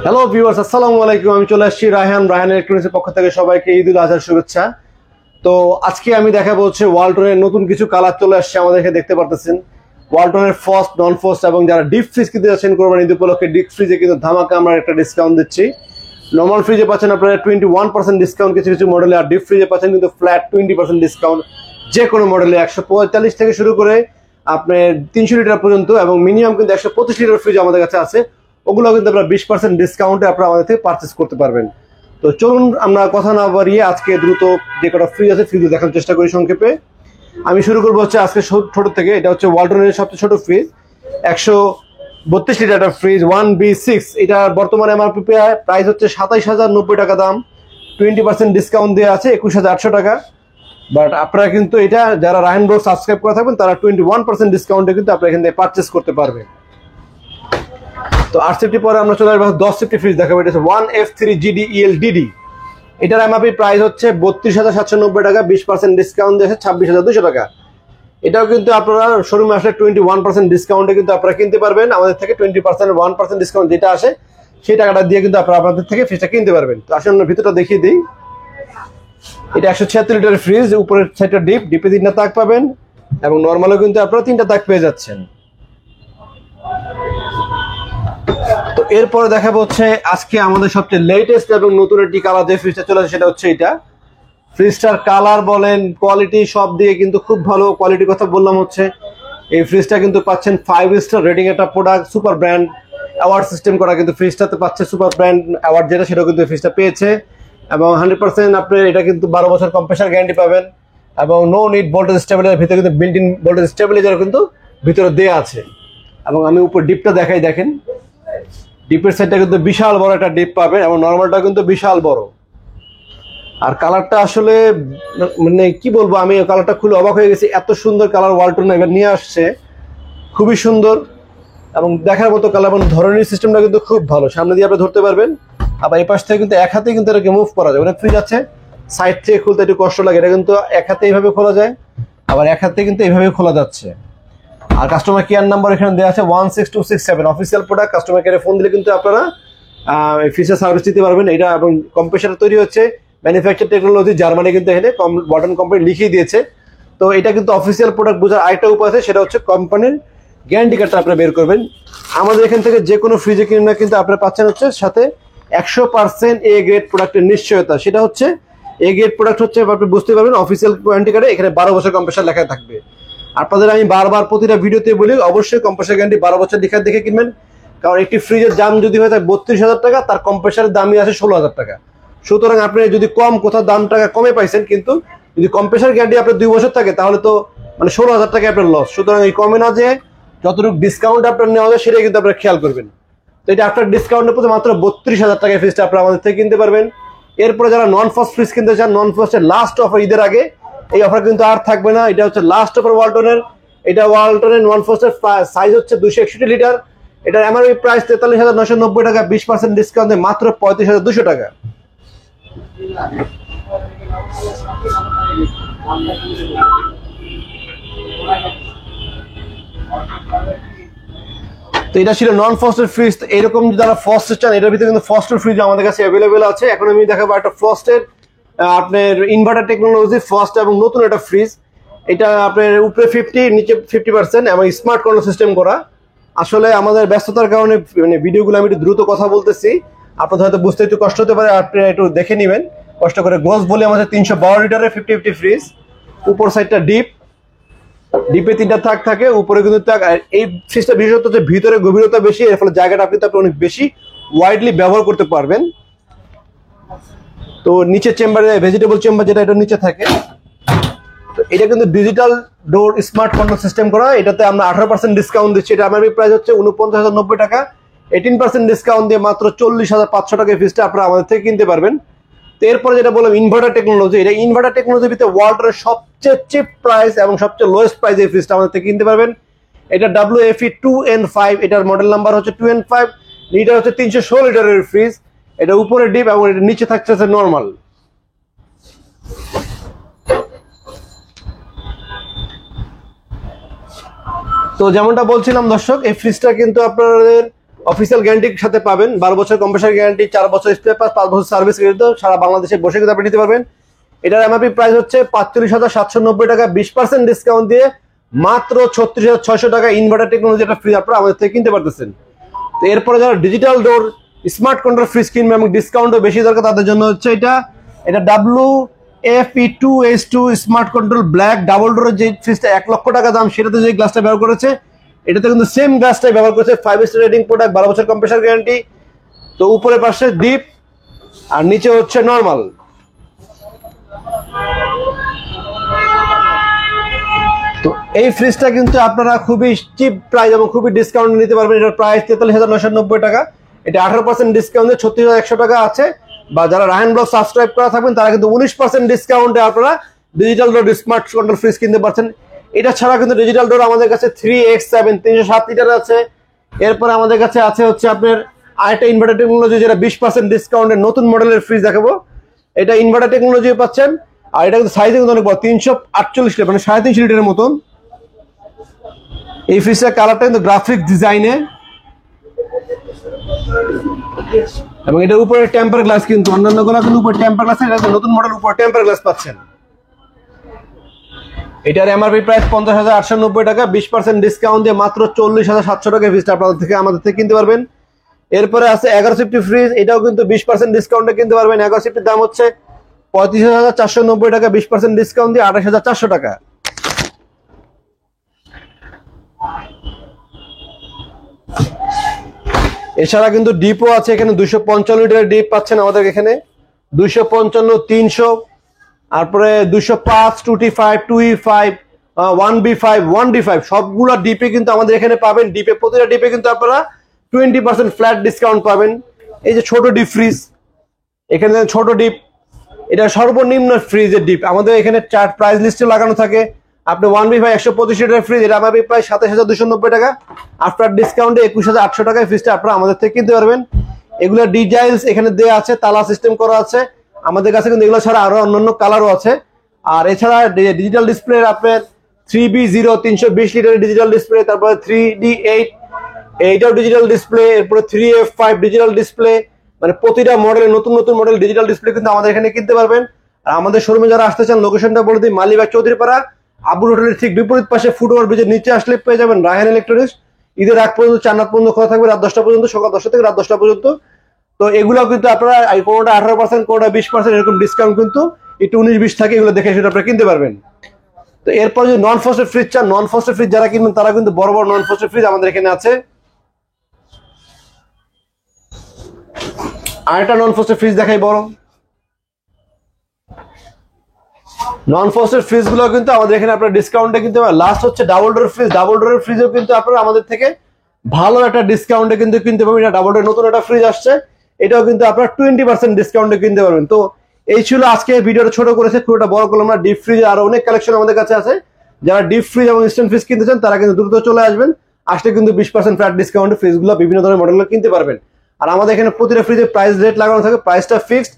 Hello viewers, আসসালামু আলাইকুম। আমি চলে আসছি রায়হান ইলেকট্রনিক্সের পক্ষ থেকে সবাইকে ঈদ উল আজহার শুভেচ্ছা। তো আজকে আমি দেখাবো হচ্ছে ওয়ালটনের নতুন কিছু কালার চলে আসছে আমাদেরকে, দেখতে পারতেছেন। ওয়ালটনের ফ্রস্ট, নন ফ্রস্ট এবং যারা ডিপ ফ্রিজ কিনতে যাচ্ছেন কোরবানি ঈদ উপলক্ষে, ডিপ ফ্রিজে কিন্তু ধামাকা আমরা একটা ডিসকাউন্ট দিচ্ছি। নর্মাল ফ্রিজে পাচ্ছেন আপনারা 21% ডিসকাউন্ট কিছু কিছু মডেলে, আর ডিপ ফ্রিজে পাচ্ছেন কিন্তু ফ্ল্যাট 20% ডিসকাউন্ট যে কোনো মডেলে। 145 থেকে শুরু করে আপনার 300 লিটার পর্যন্ত এবং মিনিমাম কিন্তু 125 লিটার ফ্রিজ আমাদের কাছে আছে। ওগুলো কিন্তু আপনারা 20% ডিসকাউন্টে আপনারা আমাদের থেকে পারচেস করতে পারবেন। তো চলুন আমরা কথা না বাড়িয়ে আজকে দ্রুত যে কটা ফ্রিজ আছে ফ্রিজ দেখার চেষ্টা করি সংক্ষেপে। আমি শুরু করবো হচ্ছে আজকে ছোট থেকে। এটা হচ্ছে ওয়ালটনের সবচেয়ে ছোট ফ্রিজ, 132 লিটার ফ্রিজ 1B6। এটা বর্তমানে এমআরপি প্রাইস হচ্ছে 27,090 টাকা দাম। 20% ডিসকাউন্ট দেওয়া আছে 21,800 টাকা। বাট আপনারা কিন্তু এটা যারা রায়হান ব্লগ সাবস্ক্রাইব করে থাকবেন তারা 21% ডিসকাউন্টে কিন্তু আপনারা এখান থেকে পারচেস করতে পারবেন। তো 850 পরে আমরা চলে আসবো 1050 ফ্রিজ দেখাবো। এটা হচ্ছে 1F3GD ELDD। এটার এমআরপি প্রাইস হচ্ছে 32,790 টাকা। 20% ডিসকাউন্ট দিয়েছে 26,200 টাকা। এটাও কিন্তু আপনারা শোরুমে আসলে 21% ডিসকাউন্টে কিন্তু আপনারা কিনতে পারবেন আমাদের থেকে। 1% ডিসকাউন্ট যেটা আসে সেই টাকাটা দিয়ে কিন্তু আপনারা আপনাদের থেকে ফ্রিজটা কিনতে পারবেন। তো আসলে আমরা ভিতরটা দেখিয়ে দিই। এটা 176 লিটারের ফ্রিজ, উপরের সাইডটা ডিপে 3টা তাক পাবেন এবং নর্মালও কিন্তু আপনারা 3টা তাক পেয়ে যাচ্ছেন। তো এরপরে দেখাবো হচ্ছে আজকে আমাদের সবচেয়ে লেটেস্ট এবং নতুন একটি কালার যে ফ্রিজটা চলে আসে সেটা হচ্ছে এটা। ফ্রিজটার কালার বলেন, কোয়ালিটি সব দিয়ে কিন্তু খুব ভালো কোয়ালিটির কথা বললাম হচ্ছে। এই ফ্রিজটা কিন্তু পাচ্ছেন 5 স্টার রেটিং একটা product, super brand award system করা কিন্তু ফ্রিজটাতে পাচ্ছে সুপার ব্র্যান্ড অ্যাওয়ার্ড যেটা, সেটাও কিন্তু ফ্রিজটা পেয়েছে। এবং 100% আপনি এটা কিন্তু 12 বছর কম্প্রেসার গ্যারান্টি পাবেন এবং নো নিড ভোল্টেজ স্টেবিলাইজার, ভিতরে কিন্তু বিল্ট ইন ভোল্টেজ স্টেবিলাইজার কিন্তু ভিতরে দেওয়া আছে। এবং আমি উপর ডিপটা দেখাই, দেখেন ডিপের সাইডটা কিন্তু বিশাল বড় একটা ডিপ পাবেন এবং নর্মালটা কিন্তু বিশাল বড়। আর কালারটা আসলে মানে কি বলবো, আমি কালারটা খুলে অবাক হয়ে গেছি। এত সুন্দর কালার ওয়ালটন এবার নিয়ে আসছে, খুবই সুন্দর এবং দেখার মতো কালার। এবং ধরনের সিস্টেমটা কিন্তু খুব ভালো, সামনে দিয়ে আপনি ধরতে পারবেন। আবার এই পাশ থেকে কিন্তু এক হাতে কিন্তু এটাকে মুভ করা যায়। অনেক ফ্রিজ আছে সাইড থেকে খুলতে একটু কষ্ট লাগে, এটা কিন্তু এক হাতে এইভাবে খোলা যায়, আবার এক হাতে কিন্তু এইভাবে খোলা যাচ্ছে। আর কাস্টমার কেয়ার নাম্বার এখানে দেওয়া আছে 16267, অফিসিয়াল প্রোডাক্ট। কাস্টমার কেয়ারে ফোন দিলে কিন্তু আপনারা এই ফ্রিজের সার্ভিস দিতে পারবেন। এটা এবং কম্প্রেসার তৈরি হচ্ছে ম্যানুফ্যাকচার টেকনোলজি জার্মানি, কিন্তু এখানে ওয়ালটন কোম্পানি লিখিয়ে দিয়েছে। তো এটা কিন্তু অফিসিয়াল প্রোডাক্ট বোঝার আরেকটা উপায় আছে, সেটা হচ্ছে কোম্পানির গ্যারান্টি কার্ডটা আপনারা বের করবেন। আমাদের এখান থেকে যে কোনো ফ্রিজে কিনে না কিন্তু আপনারা পাচ্ছেন হচ্ছে সাথে 100% এ গ্রেড প্রোডাক্টের নিশ্চয়তা। সেটা হচ্ছে এ গ্রেড প্রোডাক্ট হচ্ছে আপনি বুঝতে পারবেন অফিসিয়াল ওয়ারেন্টি কার্ডে এখানে 12 বছর কম্প্রেসার লেখা থাকবে। আপনাদের আমি বারবার প্রতিটা ভিডিওতে বলি অবশ্যই কম্প্রেসার গ্যারান্টি 12 বছর লেখা দেখে কিনবেন। কারণ একটি ফ্রিজের দাম যদি হয় থাকে 32,000 টাকা, তার কম্প্রেসারের দামই আছে 16,000 টাকা। সুতরাং আপনি যদি কম কোথাও দাম টাকা কমে পাইছেন, কিন্তু যদি কম্প্রেসার গ্যারান্টি আপনার 2 বছর থাকে তাহলে তো মানে 16,000 টাকা আপনার লস। সুতরাং এই কমে না যে যতটুকু ডিসকাউন্ট আপনার নেওয়া যায় সেটাই কিন্তু আপনার খেয়াল করবেন। তো এটা আপনার ডিসকাউন্টের প্রতি মাত্র 32,000 টাকায় ফ্রিজটা আপনারা আমাদের থেকে কিনতে পারবেন। এরপরে যারা নন ফ্রস্ট ফ্রিজ কিনতে চান, নন ফ্রস্টের লাস্ট অফার ঈদের আগে, এই অফার কিন্তু আর থাকবে না। এটা হচ্ছে লাস্ট অফার ওয়ালটনের। এটা ওয়ালটনের নন ফ্রস্টের সাইজ হচ্ছে 261 লিটার। এটার এমআরপি প্রাইস 43,990 টাকা। 20% ডিসকাউন্টে মাত্র 35,200 টাকা। তো এটা ছিল নন ফ্রস্টের ফ্রিজ। এরকম যারা ফ্রস্টের চান, এটার ভিতরে কিন্তু ফ্রস্টের ফ্রিজ আমাদের কাছে অ্যাভেলেবেল আছে। এখন আমি দেখাবো একটা ফ্রস্টের আপনার ইনভার্টার টেকনোলজি ফ্রস্ট এবং নতুন একটা ফ্রিজ। এটা আপনার উপরে 50, নিচে 50% এবং স্মার্ট কন্ট্রোল সিস্টেম করা। আসলে আমাদের ব্যস্ততার কারণে মানে ভিডিওগুলো আমি একটু দ্রুত কথা বলতেছি, আপনাদের হয়তো বুঝতে একটু কষ্ট হতে পারে, আপনি একটু দেখে নেবেন কষ্ট করে। গ্রোস বলে আমাদের 312 লিটারের 50-50 ফ্রিজ। উপর সাইডটা ডিপে 3টা তাক থাকে, উপরে কিন্তু তাক। এই ফ্রিজটা বিশেষত হচ্ছে ভিতরে গভীরতা বেশি, এর ফলে জায়গাটা আপনি অনেক বেশি ওয়াইডলি ব্যবহার করতে পারবেন। তো নিচে চেম্বারে ভেজিটেবল চেম্বার যেটা এটা নিচে থাকে। তো এটা কিন্তু ডিজিটাল ডোর স্মার্ট কন্ট্রোল সিস্টেম করা। এটাতে আমরা 18% ডিসকাউন্ট দিচ্ছি। এটা আমার প্রাইস হচ্ছে 49,090 টাকা। 18% ডিসকাউন্ট দিয়ে মাত্র 40,500 টাকা ফ্রিজটা আপনারা আমাদের থেকে কিনতে পারবেন। তো এরপরে যেটা বললাম ইনভার্টার টেকনোলজি, এটা ইনভার্টার টেকনোলজির ভিতরে ওয়ালটনের সবচেয়ে চিপ প্রাইস এবং সবচেয়ে লোয়েস্ট প্রাইস এই ফ্রিজটা আমাদের থেকে কিনতে পারবেন। এটা WFE 2N5, এটার মডেল নাম্বার হচ্ছে 2N5। লিটার হচ্ছে 316 লিটারের ফ্রিজ। এটা উপরে ডিপ এবং এটা নিচে থাকছে নর্মাল। তো যেমনটা বলছিলাম দর্শক, এই ফ্রিজটা কিন্তু আপনাদের অফিসিয়াল গ্যারান্টির সাথে পাবেন, 12 বছর কম্প্রেসার গ্যারান্টি, 4 বছর স্প্রে পাস, 5 বছর সার্ভিস ক্রেডিট সারা বাংলাদেশে বসে কিন্তু আপনি নিতে পারবেন। এটার এমআরপি প্রাইস হচ্ছে 45,790 টাকা, 20% ডিসকাউন্ট দিয়ে মাত্র 36,600 টাকা ইনভার্টার টেকনোলজি একটা ফ্রিজ আপনারা আমাদের থেকে কিনতে পারতেছেন। তো এরপরে যারা ডিজিটাল ডোর স্মার্ট কন্ট্রোল ফ্রিজ কিনবে এবং ডিসকাউন্টও বেশি দরকার তাদের জন্য হচ্ছে এটা WFE2H2 smart control black double ডোরের যে ফ্রিজটা 1 লক্ষ টাকা দাম, সেটাতে যে গ্লাসটা ব্যবহার করেছে এটাতে কিন্তু সেম গ্লাসটাই ব্যবহার করেছে, 5 স্টার রেটিং প্রোডাক্ট, 12 বছর কম্প্রেসার গ্যারান্টি। তো উপরে পাশে ডিপ আর নিচে হচ্ছে নরমাল। তো এই ফ্রিজটা কিন্তু আপনারা খুবই চিপ প্রাইস এবং খুবই ডিসকাউন্ট নিতে পারবেন। এটার প্রাইস 43,990 টাকা, এটা 18% ডিসকাউন্টে 36,100 টাকা আছে। বা যারা রায়হান ব্লগ সাবস্ক্রাইব করা থাকবেন তারা কিন্তু 19% ডিসকাউন্টে আপনারা ডিজিটাল ডোর স্মার্ট কন্ট্রোল ফ্রিজ কিনতে পারছেন। এটা ছাড়া কিন্তু ডিজিটাল ডোর আমাদের কাছে 3X7 307 লিটার আছে। এরপরে আমাদের কাছে আছে হচ্ছে আপনার আরেকটা ইনভার্টার টেকনোলজি, যেটা 20% ডিসকাউন্টে নতুন মডেলের ফ্রিজ দেখাবো। এটা ইনভার্টার টেকনোলজি পাচ্ছেন, আর এটা কিন্তু সাইজে কিন্তু অনেক বড়, 348 লিটার, মানে 3.5 লিটারের মতন। এই ফ্রিজটার কালারটা কিন্তু গ্রাফিক ডিজাইনে, এবং এটার উপরে টেম্পার গ্লাস, কিন্তু অন্যান্য গুলো কিন্তু উপরে টেম্পার গ্লাস, এটা নতুন মডেল উপরে টেম্পার গ্লাস পাচ্ছেন। এটার এমআরপি প্রাইস 50,890 টাকা, 20% ডিসকাউন্ট দিয়ে মাত্র 40,700 টাকা ফ্রিজটা আপনাদের আমাদের থেকে কিনতে পারবেন। এরপরে আছে 1150 ফ্রিজ, এটাও কিন্তু 20% ডিসকাউন্টে কিনতে পারবেন। 1150 দাম হচ্ছে 35,490 টাকা, 20% ডিসকাউন্ট দিয়ে 28,400 টাকা। এছাড়া কিন্তু ডিপও আছে, এখানে 255 লিটারের ডিপ পাচ্ছেন আমাদের এখানে, 255, 300, তারপরে 205, 2T5, 2E5, 1B5, 1D5 সবগুলো ডিপে কিন্তু আমাদের এখানে পাবেন। ডিপে প্রতিটা ডিপে কিন্তু আপনারা 20% ফ্ল্যাট ডিসকাউন্ট পাবেন। এই যে ছোট ডিপ ফ্রিজ, এখানে ছোট ডিপ, এটা সর্বনিম্ন ফ্রিজের ডিপ আমাদের এখানে চার্ট প্রাইস লিস্টে লাগানো থাকে। আপনি 1B5 125 লিটার ফ্রিজ, এটা আমাদের প্রায় 27,290 টাকা, আফটার ডিসকাউন্টে 21,800 টাকায় ফ্রিজটা আপনারা আমাদের থেকে কিনতে পারবেন। এগুলো ডিজাইনস এখানে দেওয়া আছে, তালা সিস্টেম করা আছে আমাদের কাছে, কিন্তু এগুলো ছাড়া আরো অন্যান্য কালারও আছে। আর এছাড়া ডিজিটাল ডিসপ্লে আপনার 3B0 320 লিটারের ডিজিটাল ডিসপ্লে, তারপরে 3D8 এইটাও ডিজিটাল ডিসপ্লে, এরপরে 3F5 ডিজিটাল ডিসপ্লে, মানে প্রতিটা মডেলের নতুন নতুন মডেল ডিজিটাল ডিসপ্লে কিন্তু আমাদের এখানে কিনতে পারবেন। আর আমাদের শোরুমে যারা আসতে চান লোকেশনটা বলে দিই, মালিবাগ চৌধুরীপাড়া আবুল হোটেলের ঠিক বিপরীত পাশে ফুটওভার ব্রিজের নিচে আসলে পেয়ে যাবেন রায়হান ইলেকট্রনিক্স। ঈদের আগ পর্যন্ত চান্নাত পর্যন্ত খোলা থাকবে, রাত 10টা পর্যন্ত, সকাল 10টা থেকে রাত 10টা পর্যন্ত। তো এগুলো কিন্তু আপনারা কোনোটা 18%, কোনোটা 20% এরকম ডিসকাউন্ট কিন্তু একটু 19-20 থাকে, এগুলো দেখে সেটা আপনারা কিনতে পারবেন। তো এরপর যদি নন ফ্রস্টেড ফ্রিজ চান, নন ফ্রস্টেড ফ্রিজ যারা কিনবেন তারা কিন্তু বড় বড় নন ফ্রস্টেড ফ্রিজ আমাদের এখানে আছে। আরেকটা নন ফ্রস্টেড ফ্রিজ দেখাই বড়। নন ফ্রস্টেড ফ্রিজ গুলো কিন্তু আমাদের এখানে আপনার ডিসকাউন্টে কিনতে পারবেন। লাস্ট হচ্ছে ডাবল ডোর ফ্রিজ, ডাবল ডোরের ফ্রিজও কিন্তু আপনারা আমাদের থেকে ভালো একটা ডিসকাউন্টে কিন্তু কিনতে পারবেন। এটা ডাবল ডোর নতুন একটা ফ্রিজ আসছে, এটাও কিন্তু আপনারা 20% ডিসকাউন্টে কিনতে পারবেন। তো এই ছিল আজকে ভিডিওটা, ছোট করেছে, খুব একটা বড় করলাম না। ডিপ ফ্রিজ আরো অনেক কালেকশন আমাদের কাছে আছে, যারা ডিপ ফ্রিজ এবং ইনস্ট্যান্ট ফ্রিজ কিনতে চান তারা কিন্তু দ্রুত চলে আসবেন, আসলে কিন্তু 20% ফ্ল্যাট ডিসকাউন্টে ফ্রিজগুলো বিভিন্ন ধরনের মডেলগুলো কিনতে পারবেন। আর আমাদের এখানে প্রতিটা ফ্রিজের প্রাইস রেট লাগানো থাকে, প্রাইসটা ফিক্সড।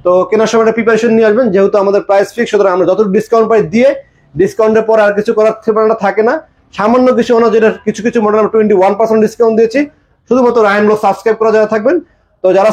তো কেনার সময় প্রিপারেশন নিয়ে আসবেন, যেহেতু আমাদের প্রাইস ফিক্স, সুতরাং আমরা যতটুকু ডিসকাউন্ট প্রাইস দিয়ে ডিসকাউন্টের পর আর কিছু করার থাকে না। সামান্য কিছু যেটা কিছু কিছু মডেল 21% ডিসকাউন্ট দিয়েছি, শুধুমাত্র রায়হান ব্লগ সাবস্ক্রাইব করা যারা থাকবেন। তো যারা